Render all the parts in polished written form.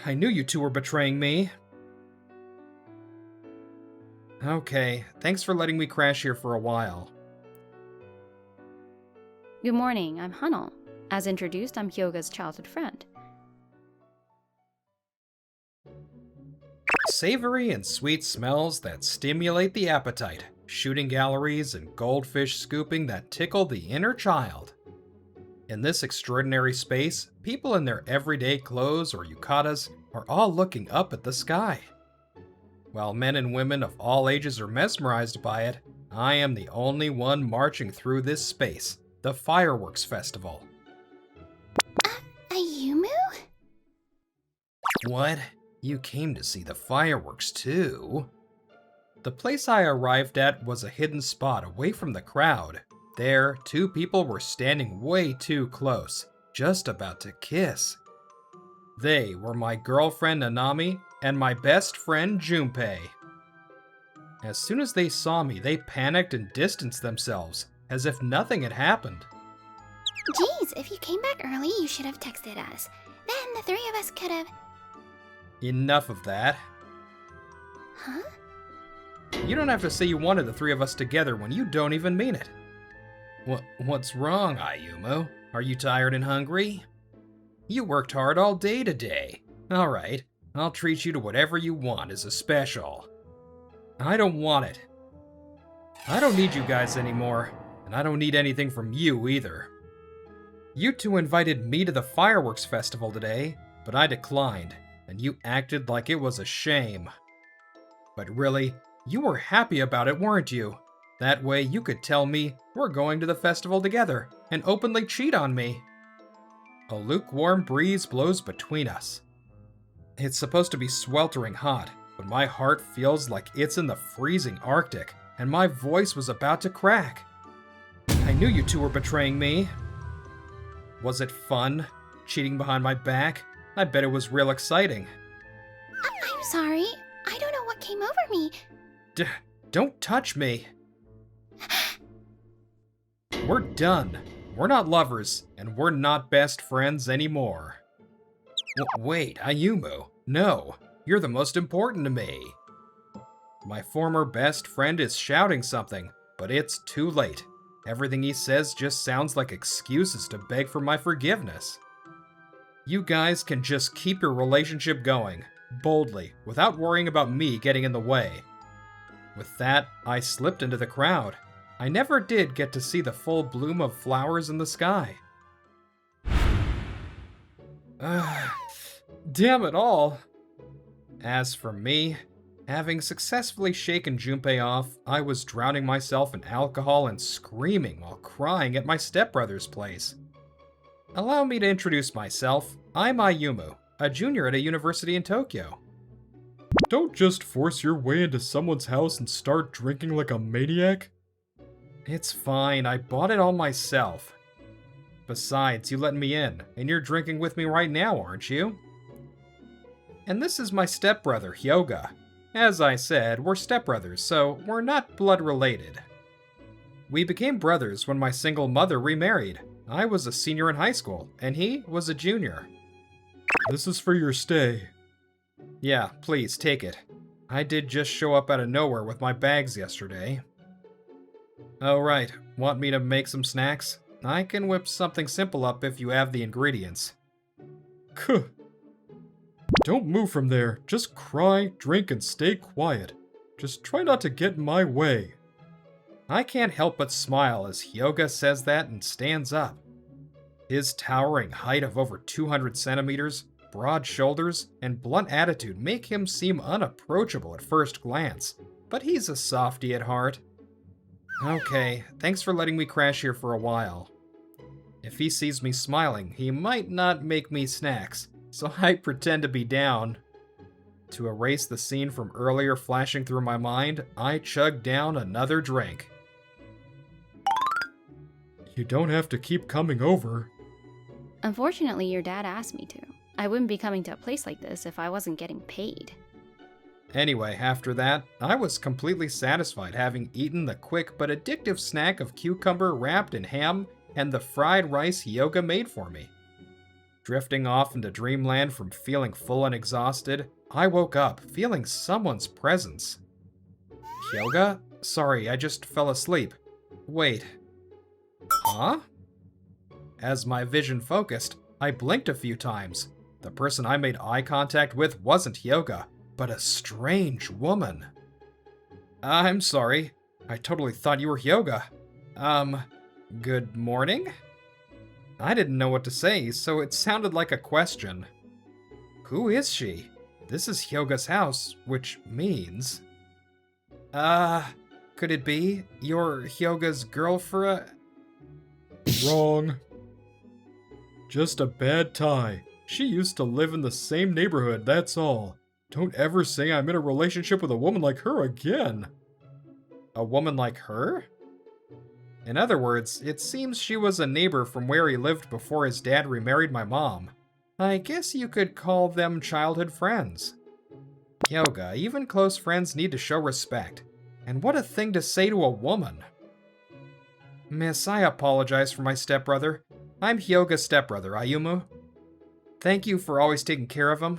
I knew you two were betraying me. Okay, thanks for letting me crash here for a while. Good morning, I'm Hanel. As introduced, I'm Hyoga's childhood friend. Savory and sweet smells that stimulate the appetite, shooting galleries and goldfish scooping that tickle the inner child. In this extraordinary space, people in their everyday clothes or yukatas are all looking up at the sky. While men and women of all ages are mesmerized by it, I am the only one marching through this space, the fireworks festival. Ayumu? What? You came to see the fireworks too? The place I arrived at was a hidden spot away from the crowd. There, two people were standing way too close, just about to kiss. They were my girlfriend Nanami and my best friend Junpei. As soon as they saw me, they panicked and distanced themselves, as if nothing had happened. Geez, if you came back early, you should have texted us. Then the three of us could have... Enough of that. Huh? You don't have to say you wanted the three of us together when you don't even mean it. What's wrong, Ayumu? Are you tired and hungry? You worked hard all day today. Alright, I'll treat you to whatever you want as a special. I don't want it. I don't need you guys anymore, and I don't need anything from you either. You two invited me to the fireworks festival today, but I declined, and you acted like it was a shame. But really, you were happy about it, weren't you? That way you could tell me we're going to the festival together and openly cheat on me. A lukewarm breeze blows between us. It's supposed to be sweltering hot, but my heart feels like it's in the freezing Arctic, and my voice was about to crack. I knew you two were betraying me. Was it fun, cheating behind my back? I bet it was real exciting. I'm sorry. I don't know what came over me. Don't touch me. We're done. We're not lovers, and we're not best friends anymore. Wait, Ayumu. No, you're the most important to me. My former best friend is shouting something, but it's too late. Everything he says just sounds like excuses to beg for my forgiveness. You guys can just keep your relationship going, boldly, without worrying about me getting in the way. With that, I slipped into the crowd. I never did get to see the full bloom of flowers in the sky. Damn it all! As for me, having successfully shaken Junpei off, I was drowning myself in alcohol and screaming while crying at my stepbrother's place. Allow me to introduce myself. I'm Ayumu, a junior at a university in Tokyo. Don't just force your way into someone's house and start drinking like a maniac. It's fine, I bought it all myself. Besides, you let me in, and you're drinking with me right now, aren't you? And this is my stepbrother, Hyoga. As I said, we're stepbrothers, so we're not blood related. We became brothers when my single mother remarried. I was a senior in high school, and he was a junior. This is for your stay. Yeah, please, take it. I did just show up out of nowhere with my bags yesterday. Oh right, want me to make some snacks? I can whip something simple up if you have the ingredients. Kuh. Don't move from there. Just cry, drink, and stay quiet. Just try not to get in my way. I can't help but smile as Hyoga says that and stands up. His towering height of over 200 centimeters, broad shoulders, and blunt attitude make him seem unapproachable at first glance, but he's a softie at heart. Okay, thanks for letting me crash here for a while. If he sees me smiling, he might not make me snacks, so I pretend to be down. To erase the scene from earlier flashing through my mind, I chug down another drink. You don't have to keep coming over. Unfortunately, your dad asked me to. I wouldn't be coming to a place like this if I wasn't getting paid. Anyway, after that, I was completely satisfied having eaten the quick but addictive snack of cucumber wrapped in ham and the fried rice Hyoga made for me. Drifting off into dreamland from feeling full and exhausted, I woke up feeling someone's presence. Hyoga? Sorry, I just fell asleep. Wait. Huh? As my vision focused, I blinked a few times. The person I made eye contact with wasn't Hyoga, but a strange woman. I'm sorry. I totally thought you were Hyoga. Good morning? I didn't know what to say, so it sounded like a question. Who is she? This is Hyoga's house, which means... could it be you're Hyoga's girlfriend? Wrong. Just a bad tie. She used to live in the same neighborhood, that's all. Don't ever say I'm in a relationship with a woman like her again. A woman like her? In other words, it seems she was a neighbor from where he lived before his dad remarried my mom. I guess you could call them childhood friends. Hyoga, even close friends need to show respect. And what a thing to say to a woman. Miss, I apologize for my stepbrother. I'm Hyoga's stepbrother, Ayumu. Thank you for always taking care of him.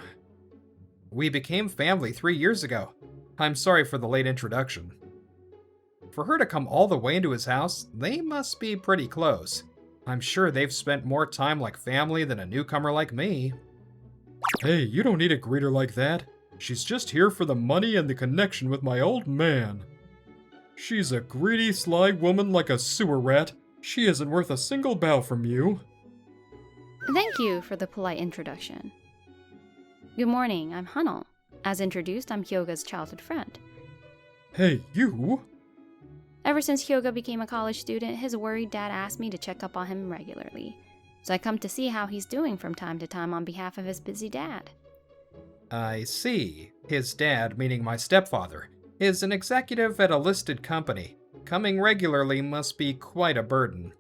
We became family 3 years ago. I'm sorry for the late introduction. For her to come all the way into his house, they must be pretty close. I'm sure they've spent more time like family than a newcomer like me. Hey, you don't need to greet her like that. She's just here for the money and the connection with my old man. She's a greedy, sly woman like a sewer rat. She isn't worth a single bow from you. Thank you for the polite introduction. Good morning, I'm Hano. As introduced, I'm Hyoga's childhood friend. Hey, you? Ever since Hyoga became a college student, his worried dad asked me to check up on him regularly. So I come to see how he's doing from time to time on behalf of his busy dad. I see. His dad, meaning my stepfather, is an executive at a listed company. Coming regularly must be quite a burden.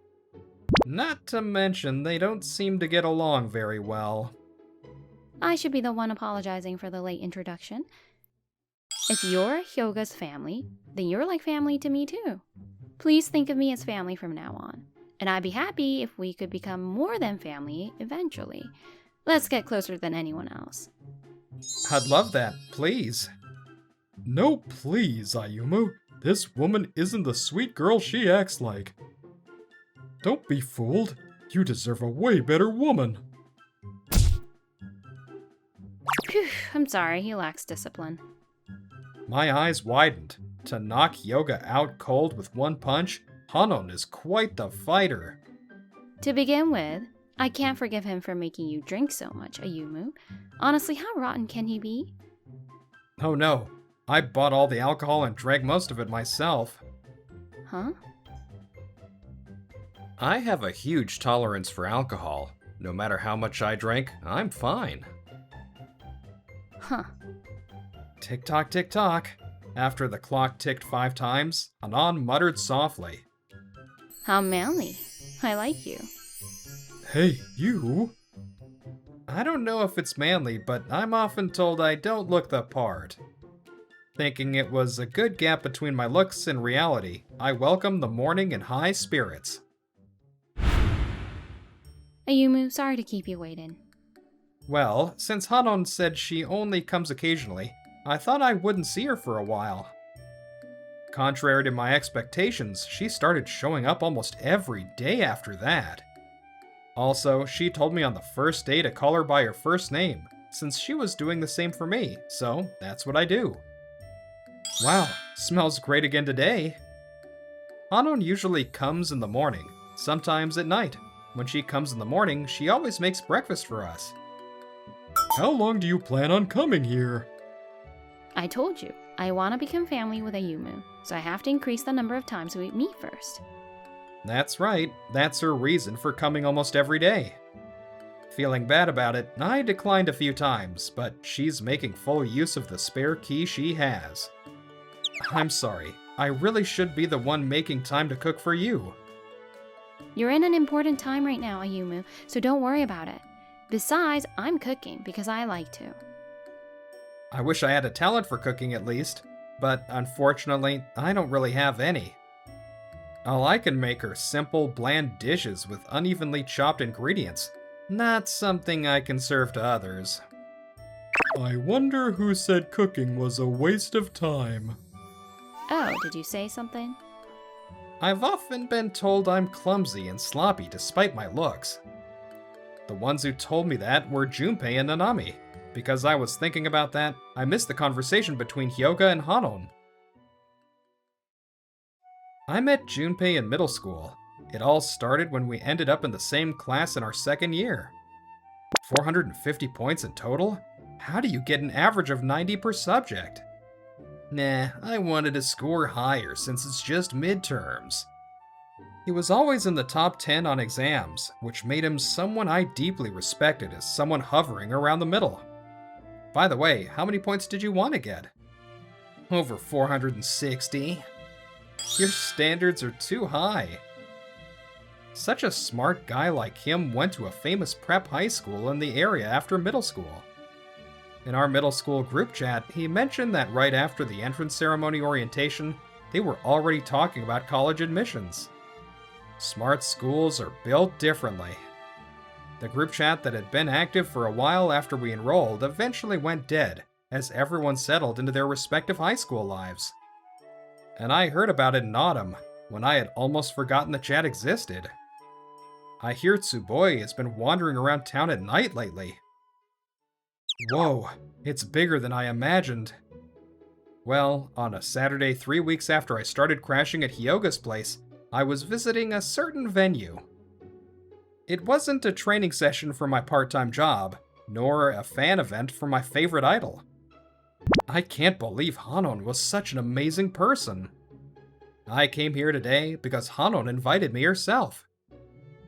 Not to mention, they don't seem to get along very well. I should be the one apologizing for the late introduction. If you're Hyoga's family, then you're like family to me too. Please think of me as family from now on. And I'd be happy if we could become more than family eventually. Let's get closer than anyone else. I'd love that, please. No, please, Ayumu. This woman isn't the sweet girl she acts like. Don't be fooled. You deserve a way better woman. Phew, I'm sorry, he lacks discipline. My eyes widened. To knock Hyoga out cold with one punch, Hanon is quite the fighter. To begin with, I can't forgive him for making you drink so much, Ayumu. Honestly, how rotten can he be? Oh no, I bought all the alcohol and drank most of it myself. Huh? I have a huge tolerance for alcohol. No matter how much I drink, I'm fine. Huh. Tick-tock, tick-tock. After the clock ticked 5 times, Anon muttered softly. How manly. I like you. Hey, you! I don't know if it's manly, but I'm often told I don't look the part. Thinking it was a good gap between my looks and reality, I welcomed the morning in high spirits. Ayumu, sorry to keep you waiting. Well, since Hanon said she only comes occasionally, I thought I wouldn't see her for a while. Contrary to my expectations, she started showing up almost every day after that. Also, she told me on the first day to call her by her first name, since she was doing the same for me, so that's what I do. Wow, smells great again today. Hanon usually comes in the morning, sometimes at night. When she comes in the morning, she always makes breakfast for us. How long do you plan on coming here? I told you, I want to become family with Ayumu, so I have to increase the number of times we meet first. That's right, that's her reason for coming almost every day. Feeling bad about it, I declined a few times, but she's making full use of the spare key she has. I'm sorry, I really should be the one making time to cook for you. You're in an important time right now, Ayumu, so don't worry about it. Besides, I'm cooking because I like to. I wish I had a talent for cooking at least, but unfortunately, I don't really have any. All I can make are simple, bland dishes with unevenly chopped ingredients. Not something I can serve to others. I wonder who said cooking was a waste of time. Oh, did you say something? I've often been told I'm clumsy and sloppy despite my looks. The ones who told me that were Junpei and Nanami. Because I was thinking about that, I missed the conversation between Hyoga and Hanon. I met Junpei in middle school. It all started when we ended up in the same class in our second year. 450 points in total? How do you get an average of 90 per subject? Nah, I wanted to score higher since it's just midterms. He was always in the top 10 on exams, which made him someone I deeply respected as someone hovering around the middle. By the way, how many points did you want to get? Over 460. Your standards are too high. Such a smart guy like him went to a famous prep high school in the area after middle school. In our middle school group chat, he mentioned that right after the entrance ceremony orientation, they were already talking about college admissions. Smart schools are built differently. The group chat that had been active for a while after we enrolled eventually went dead, as everyone settled into their respective high school lives. And I heard about it in autumn, when I had almost forgotten the chat existed. I hear Tsuboi has been wandering around town at night lately. Whoa, it's bigger than I imagined. Well, on a Saturday 3 weeks after I started crashing at Hyoga's place, I was visiting a certain venue. It wasn't a training session for my part-time job, nor a fan event for my favorite idol. I can't believe Hanon was such an amazing person. I came here today because Hanon invited me herself.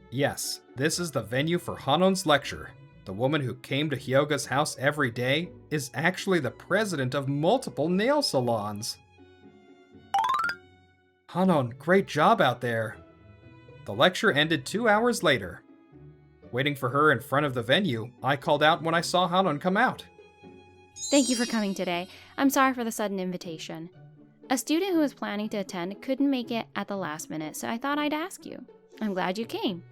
Yes, this is the venue for Hanon's lecture. The woman who came to Hyoga's house every day is actually the president of multiple nail salons. Hanon, great job out there. The lecture ended 2 hours later. Waiting for her in front of the venue, I called out when I saw Hanon come out. Thank you for coming today. I'm sorry for the sudden invitation. A student who was planning to attend couldn't make it at the last minute, so I thought I'd ask you. I'm glad you came.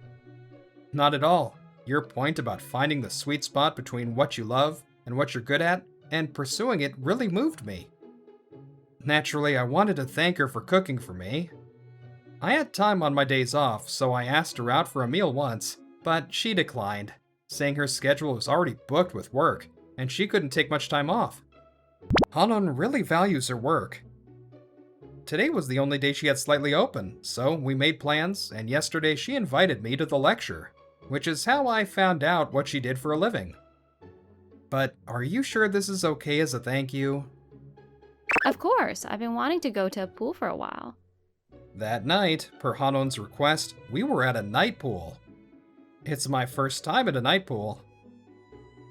Not at all. Your point about finding the sweet spot between what you love and what you're good at, and pursuing it really moved me. Naturally, I wanted to thank her for cooking for me. I had time on my days off, so I asked her out for a meal once, but she declined, saying her schedule was already booked with work, and she couldn't take much time off. Hanon really values her work. Today was the only day she had slightly open, so we made plans, and yesterday she invited me to the lecture, which is how I found out what she did for a living. But are you sure this is okay as a thank you? Of course, I've been wanting to go to a pool for a while. That night, per Hanon's request, we were at a night pool. It's my first time at a night pool.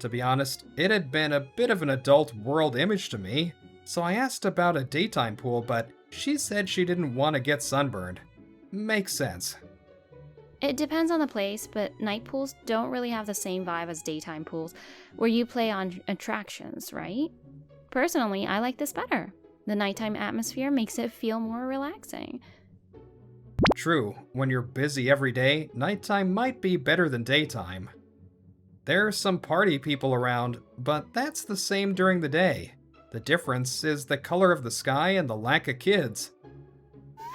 To be honest, it had been a bit of an adult world image to me, so I asked about a daytime pool, but she said she didn't want to get sunburned. Makes sense. It depends on the place, but night pools don't really have the same vibe as daytime pools, where you play on attractions, right? Personally, I like this better. The nighttime atmosphere makes it feel more relaxing. True, when you're busy every day, nighttime might be better than daytime. There are some party people around, but that's the same during the day. The difference is the color of the sky and the lack of kids.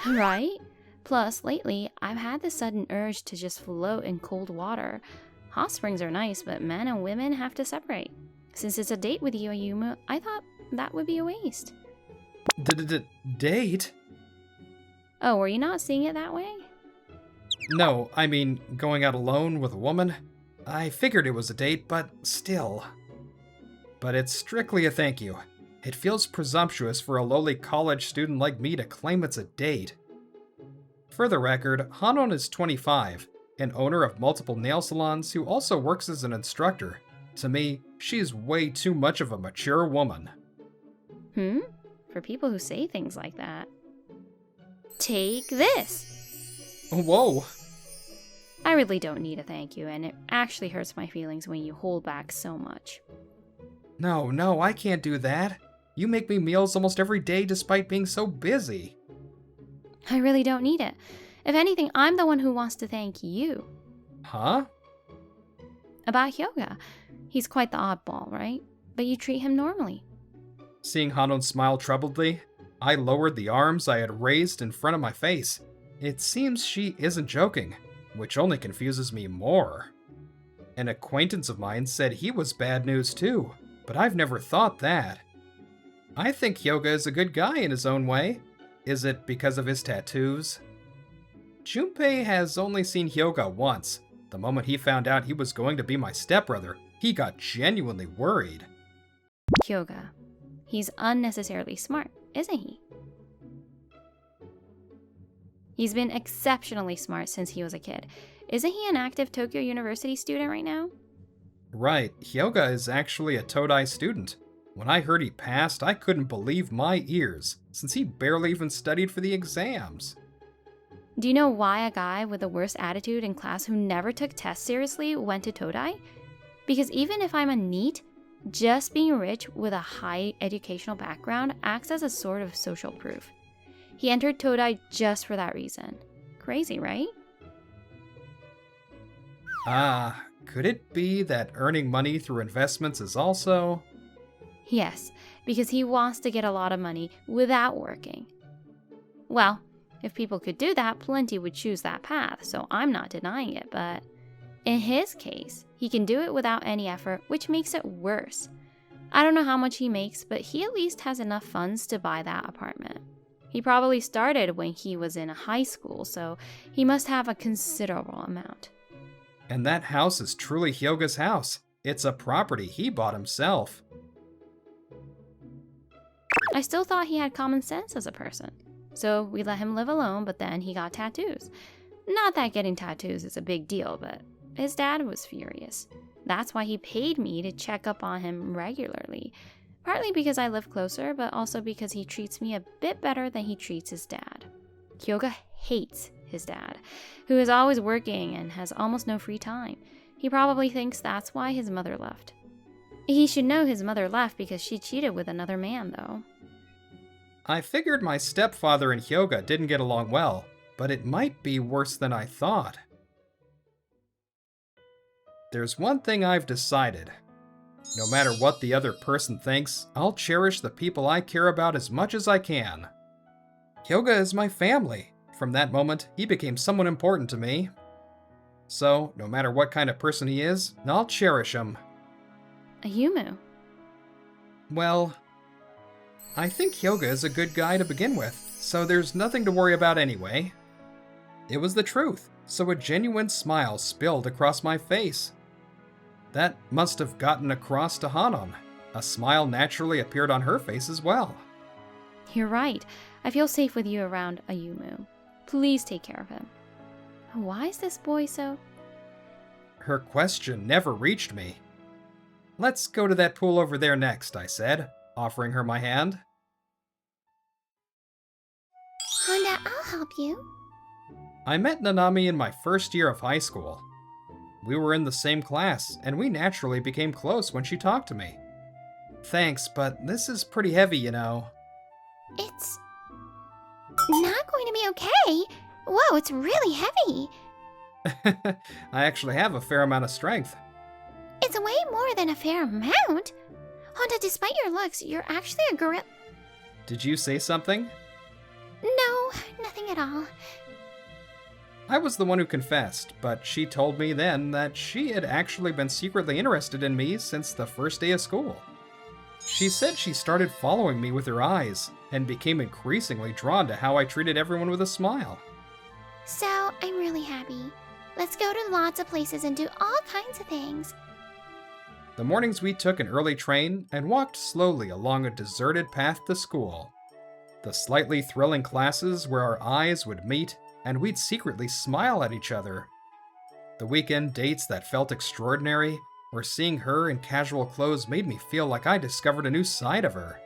Right? Plus, lately, I've had this sudden urge to just float in cold water. Hot springs are nice, but men and women have to separate. Since it's a date with you, Ayumu, I thought that would be a waste. Date? Oh, were you not seeing it that way? No, I mean, going out alone with a woman. I figured it was a date, but still. But it's strictly a thank you. It feels presumptuous for a lowly college student like me to claim it's a date. For the record, Hanon is 25, an owner of multiple nail salons who also works as an instructor. To me, she's way too much of a mature woman. For people who say things like that. Take this! Whoa! I really don't need a thank you, and it actually hurts my feelings when you hold back so much. No, I can't do that. You make me meals almost every day despite being so busy. I really don't need it. If anything, I'm the one who wants to thank you. Huh? About Hyoga. He's quite the oddball, right? But you treat him normally. Seeing Hanon smile troubledly, I lowered the arms I had raised in front of my face. It seems she isn't joking, which only confuses me more. An acquaintance of mine said he was bad news too, but I've never thought that. I think Hyoga is a good guy in his own way. Is it because of his tattoos? Junpei has only seen Hyoga once. The moment he found out he was going to be my stepbrother, he got genuinely worried. Hyoga. He's unnecessarily smart, isn't he? He's been exceptionally smart since he was a kid. Isn't he an active Tokyo University student right now? Right, Hyoga is actually a Todai student. When I heard he passed, I couldn't believe my ears, since he barely even studied for the exams. Do you know why a guy with the worst attitude in class who never took tests seriously went to Todai? Because even if I'm a NEET, just being rich with a high educational background acts as a sort of social proof. He entered Todai just for that reason. Crazy, right? Could it be that earning money through investments is also... Yes, because he wants to get a lot of money without working. Well, if people could do that, plenty would choose that path, so I'm not denying it, but in his case, he can do it without any effort, which makes it worse. I don't know how much he makes, but he at least has enough funds to buy that apartment. He probably started when he was in high school, so he must have a considerable amount. And that house is truly Hyoga's house. It's a property he bought himself. I still thought he had common sense as a person. So we let him live alone, but then he got tattoos. Not that getting tattoos is a big deal, but his dad was furious. That's why he paid me to check up on him regularly. Partly because I live closer, but also because he treats me a bit better than he treats his dad. Hyoga hates his dad, who is always working and has almost no free time. He probably thinks that's why his mother left. He should know his mother left because she cheated with another man, though. I figured my stepfather and Hyoga didn't get along well, but it might be worse than I thought. There's one thing I've decided. No matter what the other person thinks, I'll cherish the people I care about as much as I can. Hyoga is my family. From that moment, he became someone important to me. So, no matter what kind of person he is, I'll cherish him. Ayumu. Well, I think Hyoga is a good guy to begin with, so there's nothing to worry about anyway. It was the truth, so a genuine smile spilled across my face. That must have gotten across to Hanon. A smile naturally appeared on her face as well. You're right. I feel safe with you around Ayumu. Please take care of him. Why is this boy so... Her question never reached me. Let's go to that pool over there next, I said, offering her my hand. Honda, I'll help you. I met Nanami in my first year of high school. We were in the same class, and we naturally became close when she talked to me. Thanks, but this is pretty heavy, you know. It's not going to be okay. Whoa, it's really heavy. I actually have a fair amount of strength. It's way more than a fair amount. Honda, despite your looks, you're actually a gorilla. Did you say something? No, nothing at all. I was the one who confessed, but she told me then that she had actually been secretly interested in me since the first day of school. She said she started following me with her eyes and became increasingly drawn to how I treated everyone with a smile. So, I'm really happy. Let's go to lots of places and do all kinds of things. The mornings we took an early train and walked slowly along a deserted path to school. The slightly thrilling classes where our eyes would meet and we'd secretly smile at each other. The weekend dates that felt extraordinary, where seeing her in casual clothes made me feel like I discovered a new side of her.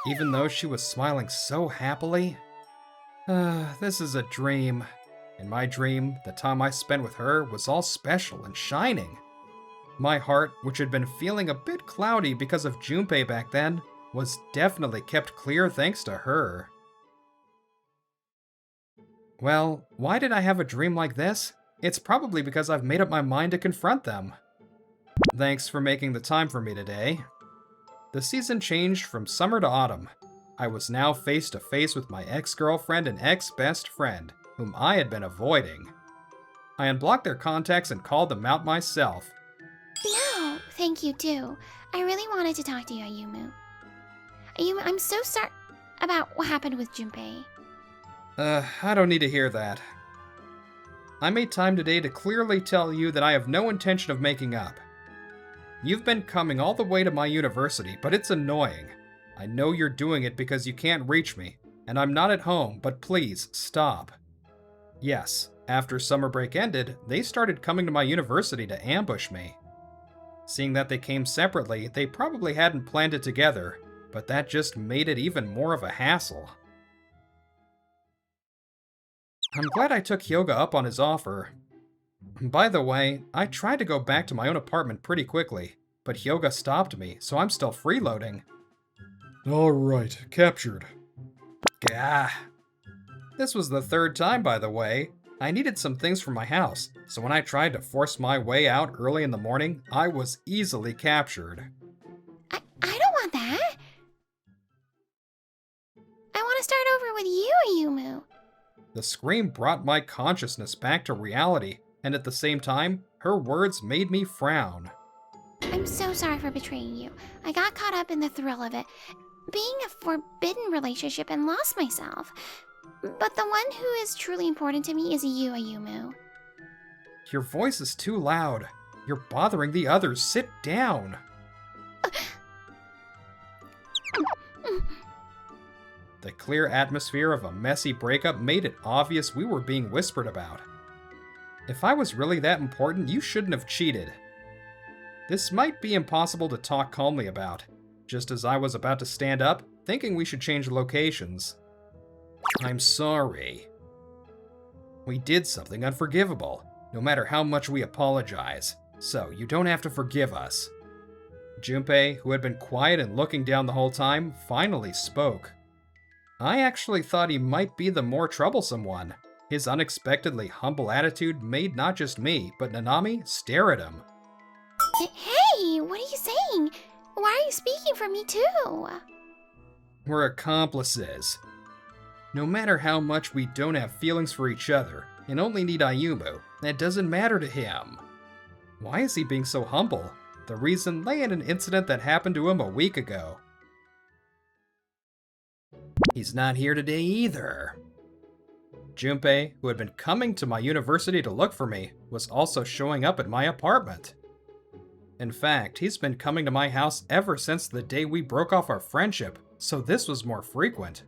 Even though she was smiling so happily. This is a dream. In my dream, the time I spent with her was all special and shining. My heart, which had been feeling a bit cloudy because of Junpei back then, was definitely kept clear thanks to her. Well, why did I have a dream like this? It's probably because I've made up my mind to confront them. Thanks for making the time for me today. The season changed from summer to autumn. I was now face to face with my ex-girlfriend and ex-best friend, whom I had been avoiding. I unblocked their contacts and called them out myself. No, thank you too. I really wanted to talk to you, Ayumu. Ayumu, I'm so sorry about what happened with Junpei. I don't need to hear that. I made time today to clearly tell you that I have no intention of making up. You've been coming all the way to my university, but it's annoying. I know you're doing it because you can't reach me, and I'm not at home, but please, stop. Yes, after summer break ended, they started coming to my university to ambush me. Seeing that they came separately, they probably hadn't planned it together, but that just made it even more of a hassle. I'm glad I took Hyoga up on his offer. By the way, I tried to go back to my own apartment pretty quickly, but Hyoga stopped me, so I'm still freeloading. Alright, captured. Gah. This was the third time, by the way. I needed some things from my house, so when I tried to force my way out early in the morning, I was easily captured. I don't want that. I want to start over with you, Ayumu. The scream brought my consciousness back to reality, and at the same time, her words made me frown. I'm so sorry for betraying you. I got caught up in the thrill of it, being a forbidden relationship, and lost myself. But the one who is truly important to me is you, Ayumu. Your voice is too loud. You're bothering the others. Sit down. The clear atmosphere of a messy breakup made it obvious we were being whispered about. If I was really that important, you shouldn't have cheated. This might be impossible to talk calmly about, just as I was about to stand up, thinking we should change locations. I'm sorry. We did something unforgivable, no matter how much we apologize, so you don't have to forgive us. Junpei, who had been quiet and looking down the whole time, finally spoke. I actually thought he might be the more troublesome one. His unexpectedly humble attitude made not just me, but Nanami stare at him. Hey, what are you saying? Why are you speaking for me too? We're accomplices. No matter how much we don't have feelings for each other and only need Ayumu, that doesn't matter to him. Why is he being so humble? The reason lay in an incident that happened to him a week ago. He's not here today either. Junpei, who had been coming to my university to look for me, was also showing up at my apartment. In fact, he's been coming to my house ever since the day we broke off our friendship, so this was more frequent.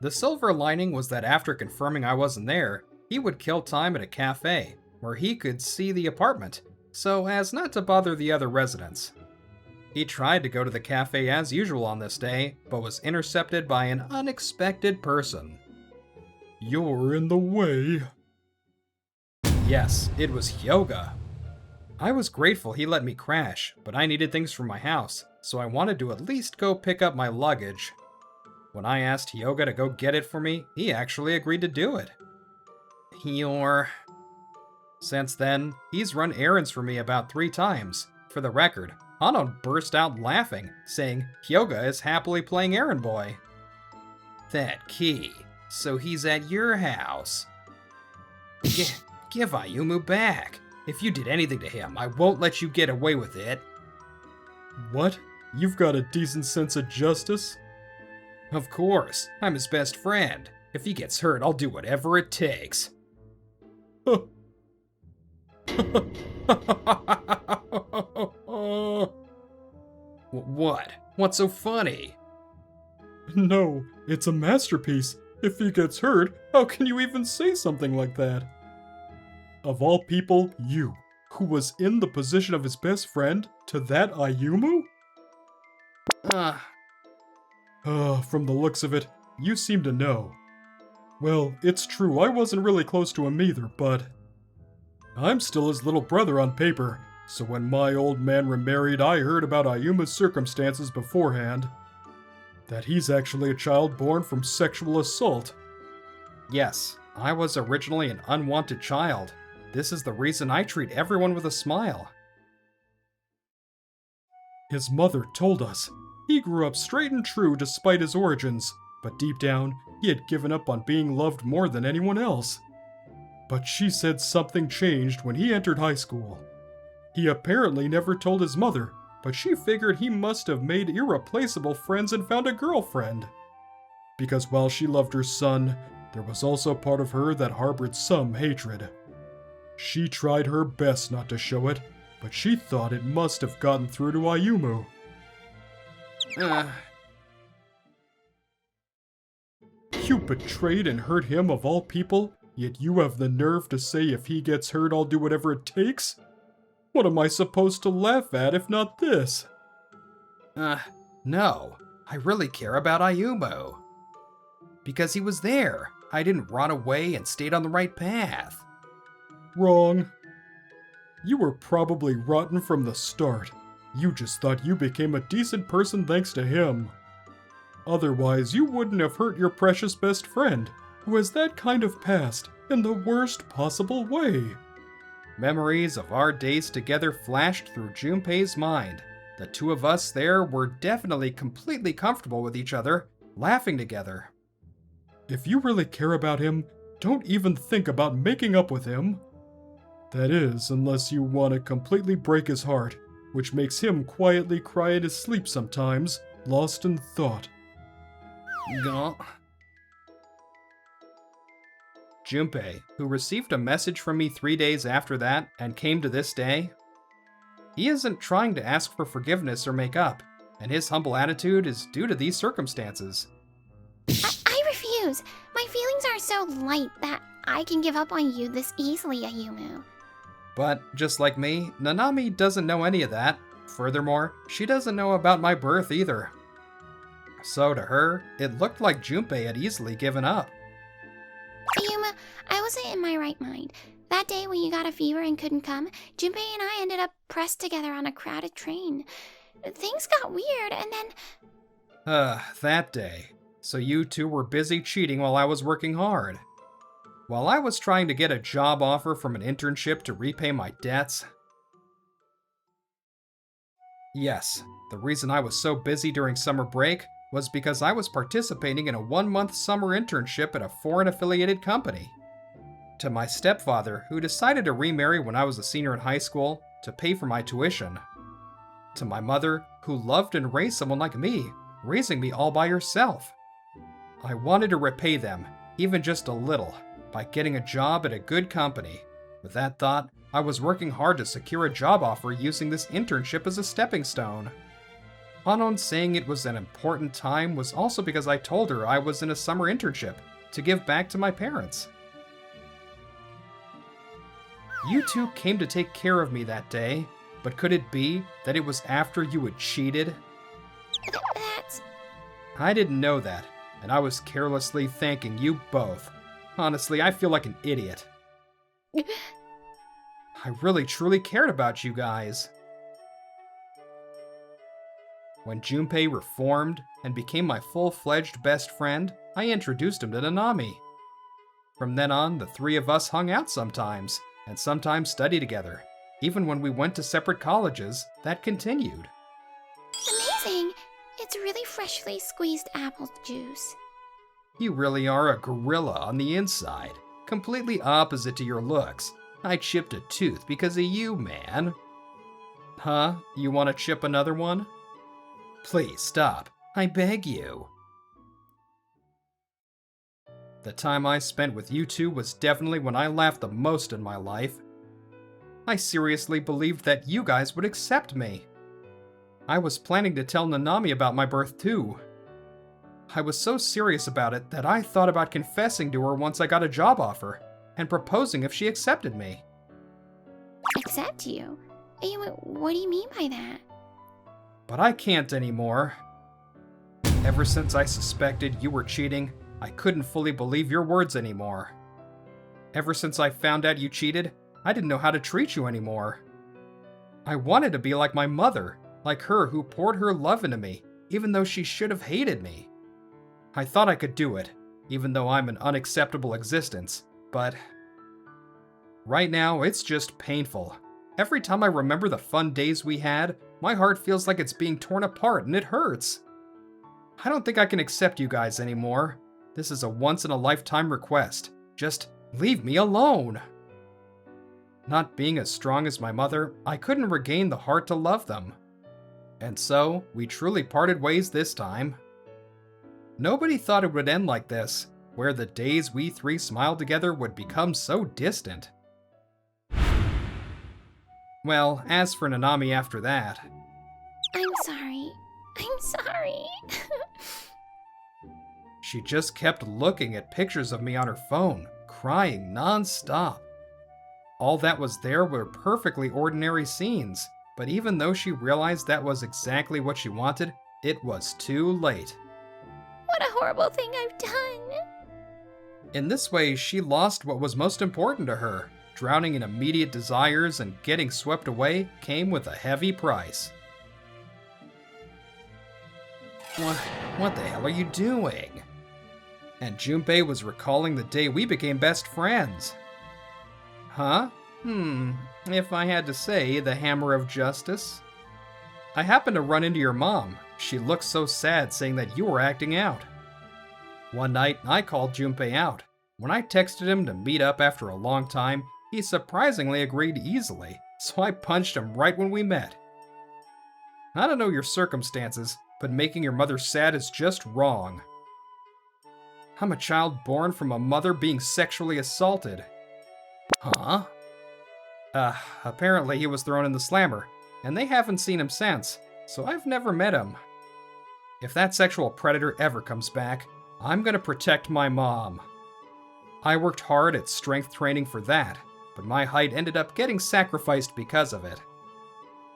The silver lining was that after confirming I wasn't there, he would kill time at a cafe, where he could see the apartment, so as not to bother the other residents. He tried to go to the cafe as usual on this day, but was intercepted by an unexpected person. You're in the way. Yes, it was Hyoga. I was grateful he let me crash, but I needed things from my house, so I wanted to at least go pick up my luggage. When I asked Hyoga to go get it for me, he actually agreed to do it. Since then, he's run errands for me about 3 times. For the record, Hanon burst out laughing, saying Hyoga is happily playing errand boy. That key. So he's at your house. Give Ayumu back. If you did anything to him, I won't let you get away with it. What? You've got a decent sense of justice? Of course. I'm his best friend. If he gets hurt, I'll do whatever it takes. What? What's so funny? No, it's a masterpiece. If he gets hurt, how can you even say something like that? Of all people, you, who was in the position of his best friend, to that Ayumu? From the looks of it, you seem to know. Well, it's true, I wasn't really close to him either, but I'm still his little brother on paper, so when my old man remarried, I heard about Ayuma's circumstances beforehand. That he's actually a child born from sexual assault. Yes, I was originally an unwanted child. This is the reason I treat everyone with a smile. His mother told us he grew up straight and true despite his origins, but deep down, he had given up on being loved more than anyone else. But she said something changed when he entered high school. He apparently never told his mother, but she figured he must have made irreplaceable friends and found a girlfriend. Because while she loved her son, there was also part of her that harbored some hatred. She tried her best not to show it, but she thought it must have gotten through to Ayumu. You betrayed and hurt him of all people, yet you have the nerve to say if he gets hurt I'll do whatever it takes? What am I supposed to laugh at if not this? No. I really care about Ayumu. Because he was there. I didn't run away and stayed on the right path. Wrong. You were probably rotten from the start. You just thought you became a decent person thanks to him. Otherwise, you wouldn't have hurt your precious best friend, who has that kind of past in the worst possible way. Memories of our days together flashed through Junpei's mind. The two of us there were definitely completely comfortable with each other, laughing together. If you really care about him, don't even think about making up with him. That is, unless you want to completely break his heart, which makes him quietly cry in his sleep sometimes, lost in thought. Gah. Junpei, who received a message from me 3 days after that and came to this day. He isn't trying to ask for forgiveness or make up, and his humble attitude is due to these circumstances. I refuse. My feelings are so light that I can give up on you this easily, Ayumu. But, just like me, Nanami doesn't know any of that. Furthermore, she doesn't know about my birth either. So to her, it looked like Junpei had easily given up. Ayumu, I wasn't in my right mind. That day when you got a fever and couldn't come, Junpei and I ended up pressed together on a crowded train. Things got weird, and then... That day. So you two were busy cheating while I was working hard. While I was trying to get a job offer from an internship to repay my debts. Yes, the reason I was so busy during summer break was because I was participating in a 1-month summer internship at a foreign-affiliated company. To my stepfather, who decided to remarry when I was a senior in high school to pay for my tuition. To my mother, who loved and raised someone like me, raising me all by herself. I wanted to repay them, even just a little, by getting a job at a good company. With that thought, I was working hard to secure a job offer using this internship as a stepping stone. Hanon saying it was an important time was also because I told her I was in a summer internship to give back to my parents. You two came to take care of me that day, but could it be that it was after you had cheated? That's... I didn't know that, and I was carelessly thanking you both. Honestly, I feel like an idiot. I really truly cared about you guys. When Junpei reformed and became my full-fledged best friend, I introduced him to Nanami. From then on, the three of us hung out sometimes, and sometimes studied together. Even when we went to separate colleges, that continued. amazing! It's really freshly squeezed apple juice. You really are a gorilla on the inside, completely opposite to your looks. I chipped a tooth because of you, man. Huh? You want to chip another one? Please stop. I beg you. The time I spent with you two was definitely when I laughed the most in my life. I seriously believed that you guys would accept me. I was planning to tell Nanami about my birth too. I was so serious about it that I thought about confessing to her once I got a job offer, and proposing if she accepted me. Accept you? What do you mean by that? But I can't anymore. Ever since I suspected you were cheating, I couldn't fully believe your words anymore. Ever since I found out you cheated, I didn't know how to treat you anymore. I wanted to be like my mother, like her who poured her love into me, even though she should have hated me. I thought I could do it, even though I'm an unacceptable existence, but... right now, it's just painful. Every time I remember the fun days we had, My heart feels like it's being torn apart and it hurts. I don't think I can accept you guys anymore. This is a once-in-a-lifetime request. Just leave me alone. Not being as strong as my mother, I couldn't regain the heart to love them. And so, we truly parted ways this time. Nobody thought it would end like this, where the days we three smiled together would become so distant. Well, as for Nanami after that, I'm sorry. I'm sorry. she just kept looking at pictures of me on her phone, crying non-stop. All that was there were perfectly ordinary scenes, but even though she realized that was exactly what she wanted, it was too late. What a horrible thing I've done. In this way, she lost what was most important to her. Drowning in immediate desires and getting swept away came with a heavy price. What the hell are you doing? And Junpei was recalling the day we became best friends. Huh? If I had to say, the hammer of justice. I happened to run into your mom. She looked so sad saying that you were acting out. One night, I called Junpei out. When I texted him to meet up after a long time, he surprisingly agreed easily, so I punched him right when we met. I don't know your circumstances, but making your mother sad is just wrong. I'm a child born from a mother being sexually assaulted. Huh? Apparently he was thrown in the slammer, and they haven't seen him since, so I've never met him. If that sexual predator ever comes back, I'm gonna protect my mom. I worked hard at strength training for that, but my height ended up getting sacrificed because of it.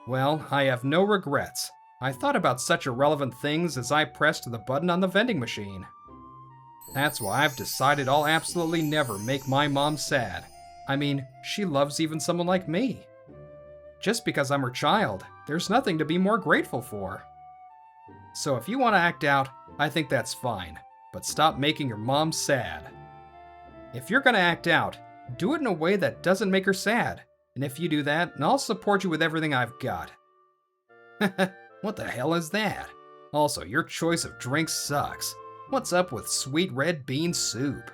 Well, I have no regrets. I thought about such irrelevant things as I pressed the button on the vending machine. That's why I've decided I'll absolutely never make my mom sad. I mean, she loves even someone like me. Just because I'm her child, there's nothing to be more grateful for. So if you want to act out, I think that's fine, but stop making your mom sad. If you're gonna act out, do it in a way that doesn't make her sad, and if you do that, I'll support you with everything I've got. What the hell is that? Also, your choice of drink sucks. What's up with sweet red bean soup?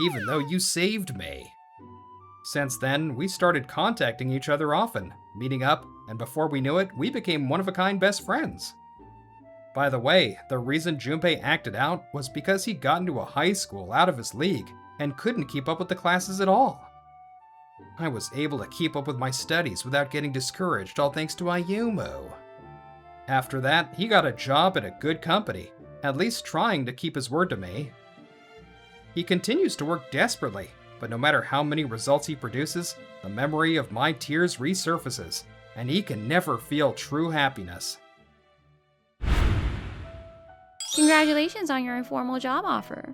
Even though you saved me. Since then, we started contacting each other often, meeting up, and before we knew it, we became one-of-a-kind best friends. By the way, the reason Junpei acted out was because he got into a high school out of his league and couldn't keep up with the classes at all. I was able to keep up with my studies without getting discouraged, all thanks to Ayumu. After that, he got a job at a good company, at least trying to keep his word to me. He continues to work desperately, but no matter how many results he produces, the memory of my tears resurfaces, and he can never feel true happiness. Congratulations on your informal job offer.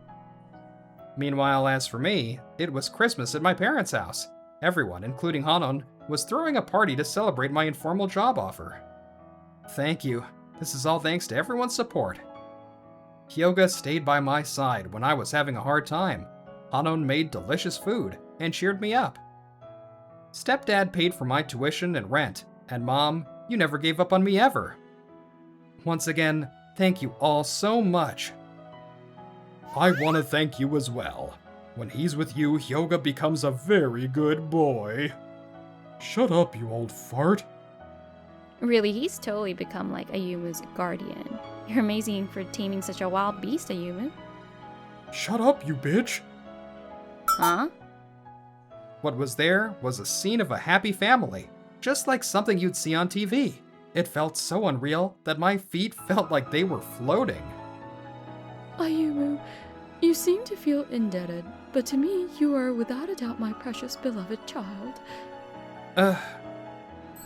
Meanwhile, as for me, it was Christmas at my parents' house. Everyone, including Hanon, was throwing a party to celebrate my informal job offer. Thank you. This is all thanks to everyone's support. Hyoga stayed by my side when I was having a hard time. Hanon made delicious food and cheered me up. Stepdad paid for my tuition and rent, and Mom, you never gave up on me ever. Once again, thank you all so much. I want to thank you as well. When he's with you, Hyoga becomes a very good boy. Shut up, you old fart. Really, he's totally become like Ayumu's guardian. You're amazing for taming such a wild beast, Ayumu. Shut up, you bitch. Huh? What was there was a scene of a happy family, just like something you'd see on TV. It felt so unreal that my feet felt like they were floating. Ayumu, you seem to feel indebted, but to me, you are without a doubt my precious beloved child.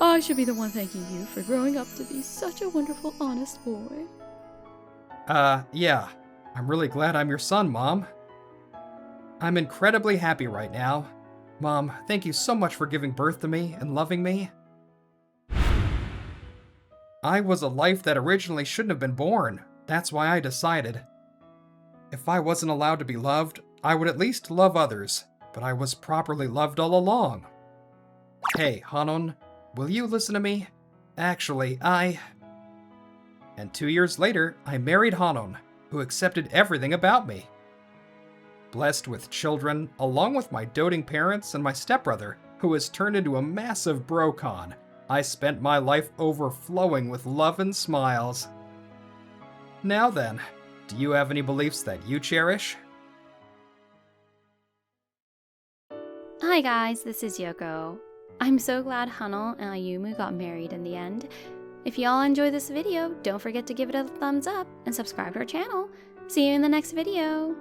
I should be the one thanking you for growing up to be such a wonderful, honest boy. Yeah. I'm really glad I'm your son, Mom. I'm incredibly happy right now. Mom, thank you so much for giving birth to me and loving me. I was a life that originally shouldn't have been born. That's why I decided. If I wasn't allowed to be loved, I would at least love others, but I was properly loved all along. Hey, Hanon, will you listen to me? Actually, And 2 years later, I married Hanon, who accepted everything about me. Blessed with children, along with my doting parents and my stepbrother, who has turned into a massive brocon, I spent my life overflowing with love and smiles. Now then, do you have any beliefs that you cherish? Hi guys, this is Yoko. I'm so glad Hanel and Ayumu got married in the end. If y'all enjoyed this video, don't forget to give it a thumbs up and subscribe to our channel. See you in the next video!